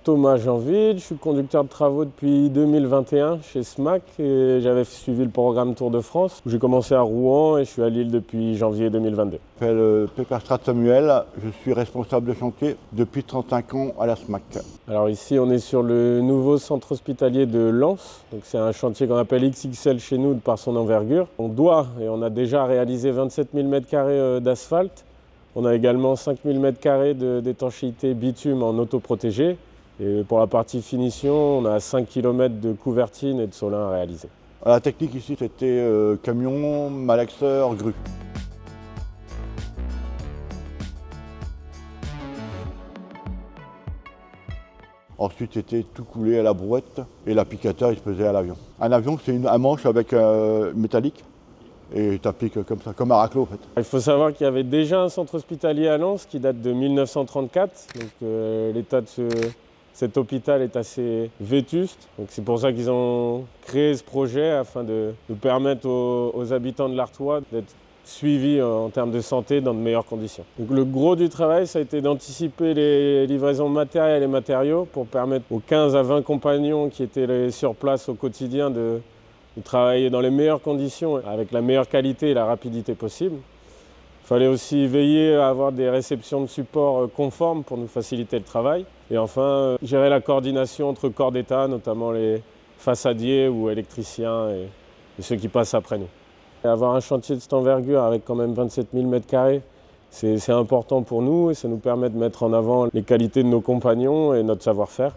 Thomas Janville, je suis conducteur de travaux depuis 2021 chez SMAC et j'avais suivi le programme Tour de France. J'ai commencé à Rouen et je suis à Lille depuis janvier 2022. Je m'appelle Pepperstrat Samuel, je suis responsable de chantier depuis 35 ans à la SMAC. Alors ici on est sur le nouveau centre hospitalier de Lens. Donc c'est un chantier qu'on appelle XXL chez nous par son envergure. On doit et on a déjà réalisé 27 000 m² d'asphalte. On a également 5 000 m² d'étanchéité bitume en autoprotégé. Et pour la partie finition, on a 5 km de couvertine et de solin à réaliser. La technique ici, c'était camion, malaxeur, grue. Ensuite, c'était tout coulé à la brouette et l'applicateur, il se faisait à l'avion. Un avion, c'est un manche avec métallique. Et tu appliques comme ça, comme un raclot en fait. Il faut savoir qu'il y avait déjà un centre hospitalier à Lens qui date de 1934. Donc l'état de cet hôpital est assez vétuste. Donc c'est pour ça qu'ils ont créé ce projet afin de permettre aux habitants de l'Artois d'être suivis en termes de santé dans de meilleures conditions. Donc le gros du travail, ça a été d'anticiper les livraisons matérielles et matériaux pour permettre aux 15 à 20 compagnons qui étaient sur place au quotidien de travailler dans les meilleures conditions, avec la meilleure qualité et la rapidité possible. Il fallait aussi veiller à avoir des réceptions de support conformes pour nous faciliter le travail. Et enfin, gérer la coordination entre corps d'État, notamment les façadiers ou électriciens et ceux qui passent après nous. Et avoir un chantier de cette envergure avec quand même 27 000 m², c'est important pour nous et ça nous permet de mettre en avant les qualités de nos compagnons et notre savoir-faire.